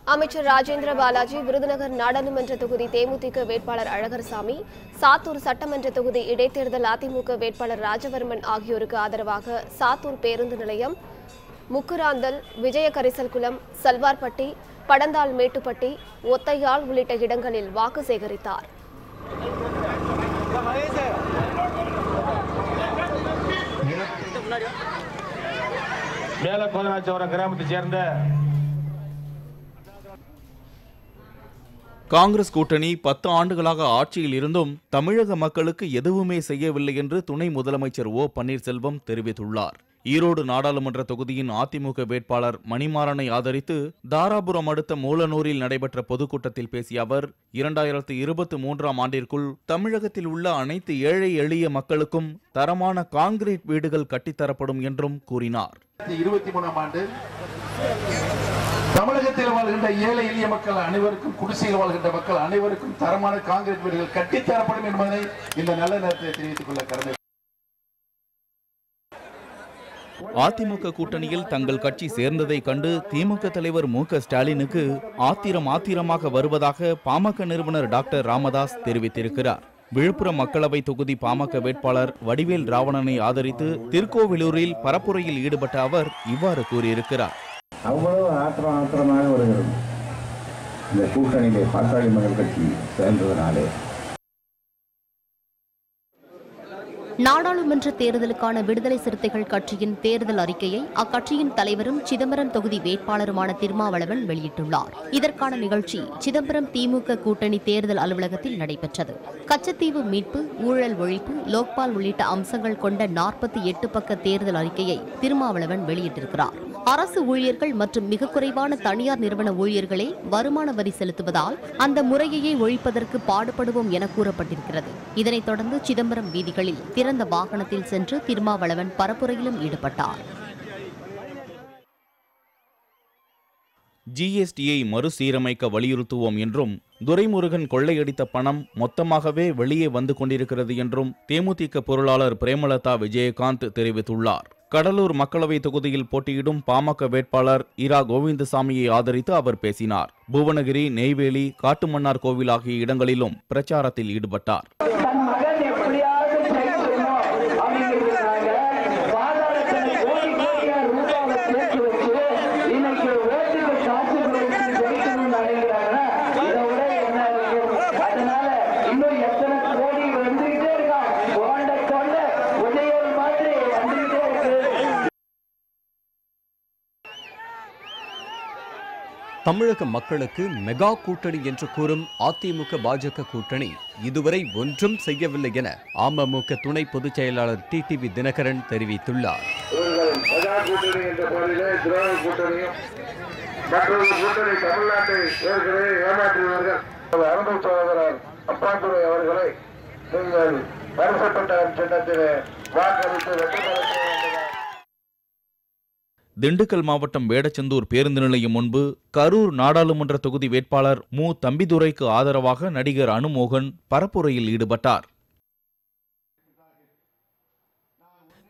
அமைச்சர் ராஜேந்திர பாலாஜி விருதுநகர் நாடாளுமன்ற தொகுதி தேமுதிக வேட்பாளர் அழகர்சாமி, சாத்தூர் சட்டமன்ற தொகுதி இடைத்தேர்தல் அதிமுக வேட்பாளர் ராஜவர்மன் ஆகியோருக்கு ஆதரவாக சாத்தூர் பேருந்து நிலையம், முக்குராந்தல், விஜயகரிசல்குளம், சல்வார்பட்டி, படந்தால் மேட்டுப்பட்டி, ஒத்தையாள் உள்ளிட்ட இடங்களில் வாக்கு சேகரித்தார். கிராமத்தைச் சேர்ந்த காங்கிரஸ் கூட்டணி 10 ஆண்டுகளாக ஆட்சியில் இருந்தும் தமிழக மக்களுக்கு எதுவுமே செய்யவில்லை என்று துணை முதலமைச்சர் ஓ பன்னீர்செல்வம் தெரிவித்துள்ளார். ஈரோடு நாடாளுமன்ற தொகுதியின் அதிமுக வேட்பாளர் மணிமாறனை ஆதரித்து தாராபுரம் அடுத்த மூலனூரில் நடைபெற்ற பொதுக்கூட்டத்தில் பேசிய அவர், 2023ஆம் ஆண்டிற்குள் தமிழகத்தில் உள்ள அனைத்து ஏழை எளிய மக்களுக்கும் தரமான கான்கிரீட் வீடுகள் கட்டித்தரப்படும் என்றும் கூறினார். 2023ஆம் ஆண்டு தமிழகத்தில் வாழ்கின்ற ஏழை எளிய மக்கள் அனைவருக்கும், குடிசையில் வாழ்கின்ற மக்கள் அனைவருக்கும் தரமான கான்கிரீட் வீடுகள் கட்டித்தரப்படும் என்பதை இந்த நல்ல நேரத்தில் தெரிவித்துக் கொள்ள கடமை. அதிமுக கூட்டணியில் தங்கள் கட்சி சேர்ந்ததை கண்டு திமுக தலைவர் மு.க. ஸ்டாலினுக்கு ஆத்திரமாக வருவதாக பாமக நிறுவனர் டாக்டர் ராமதாஸ் தெரிவித்திருக்கிறார். விழுப்புரம் மக்களவை தொகுதி பாமக வேட்பாளர் வடிவேல் ராவணனை ஆதரித்து திருக்கோவிலூரில் பரப்புரையில் ஈடுபட்ட அவர் இவ்வாறு கூறியிருக்கிறார். அவ்வளவு ஆத்திரமாக வருகிறது இந்த கூட்டணியிலே பாட்டாளி மக்கள் கட்சி சேர்ந்ததனாலே. நாடாளுமன்ற தேர்தலுக்கான விடுதலை சிறுத்தைகள் கட்சியின் தேர்தல் அறிக்கையை அக்கட்சியின் தலைவரும் சிதம்பரம் தொகுதி வேட்பாளருமான திருமாவளவன் வெளியிட்டுள்ளார். இதற்கான நிகழ்ச்சி சிதம்பரம் திமுக கூட்டணி தேர்தல் அலுவலகத்தில் நடைபெற்றது. கச்சத்தீவு மீட்பு, ஊழல் ஒழிப்பு, லோக்பால் உள்ளிட்ட அம்சங்கள் கொண்ட 48 பக்க தேர்தல் அறிக்கையை திருமாவளவன் வெளியிட்டிருக்கிறார். அரசு ஊழியர்கள் மற்றும் மிக குறைவான தனியார் நிறுவன ஊழியர்களே வருமான வரி செலுத்துவதால் அந்த முறையையே ஒழிப்பதற்கு பாடுபடுவோம் என கூறப்பட்டிருக்கிறது. இதனைத் தொடர்ந்து சிதம்பரம் வீதிகளில் திறந்த வாகனத்தில் சென்று திருமாவளவன் பரப்புரையிலும் ஈடுபட்டார். ஜிஎஸ்டியை மறுசீரமைக்க வலியுறுத்துவோம் என்றும், துரைமுருகன் கொள்ளையடித்த பணம் மொத்தமாகவே வெளியே வந்து கொண்டிருக்கிறது என்றும் தேமுதிக பொருளாளர் பிரேமலதா விஜயகாந்த் தெரிவித்துள்ளார். கடலூர் மக்களவை தொகுதியில் போட்டியிடும் பாமக வேட்பாளர் இரா கோவிந்தசாமியை ஆதரித்து அவர் பேசினார். புவனகிரி, நெய்வேலி, காட்டுமன்னார் கோவில் ஆகிய இடங்களிலும் பிரச்சாரத்தில் ஈடுபட்டார். தமிழக மக்களுக்கு மெகா கூட்டணி என்று கூறும் அதிமுக பாஜக கூட்டணி இதுவரை ஒன்றும் செய்யவில்லை என அமமுக துணை பொதுச் செயலாளர் டிடிவி தினகரன் தெரிவித்துள்ளார். திண்டுக்கல் மாவட்டம் வேடச்சந்தூர் பேருந்து நிலையம் முன்பு கரூர் நாடாளுமன்ற தொகுதி வேட்பாளர் மு. தம்பிதுரைக்கு ஆதரவாக நடிகர் அனுமோகன் பரப்புரையில் ஈடுபட்டார்.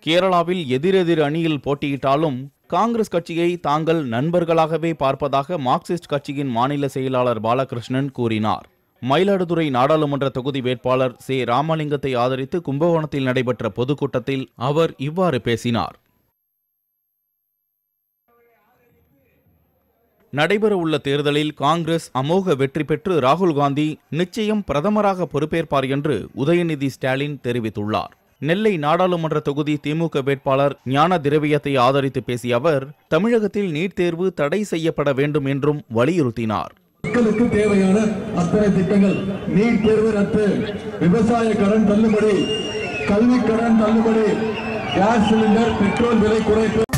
கேரளாவில் எதிரெதிர் அணியில் போட்டியிட்டாலும் காங்கிரஸ் கட்சியை தாங்கள் நண்பர்களாகவே பார்ப்பதாக மார்க்சிஸ்ட் கட்சியின் மாநில செயலாளர் பாலகிருஷ்ணன் கூறினார். மயிலாடுதுறை நாடாளுமன்ற தொகுதி வேட்பாளர் சே. ராமலிங்கத்தை ஆதரித்து கும்பகோணத்தில் நடைபெற்ற பொதுக்கூட்டத்தில் அவர் இவ்வாறு பேசினார். நடைபெறவுள்ள தேர்தலில் காங்கிரஸ் அமோக வெற்றி பெற்று ராகுல் காந்தி நிச்சயம் பிரதமராக பொறுப்பேற்பார் என்று உதயநிதி ஸ்டாலின் தெரிவித்துள்ளார். நெல்லை நாடாளுமன்ற தொகுதி திமுக வேட்பாளர் ஞான திரவியத்தை ஆதரித்து பேசிய அவர், தமிழகத்தில் நீட் தேர்வு தடை செய்யப்பட வேண்டும் என்றும் வலியுறுத்தினார். மக்களுக்கு தேவையான அத்தனை திட்டங்கள், நீட் தேர்வு ரத்து, விவசாய கடன் தள்ளுபடி, கல்வி கடன் தள்ளுபடி, கேஸ் சிலிண்டர், பெட்ரோல் விலை குறைப்பு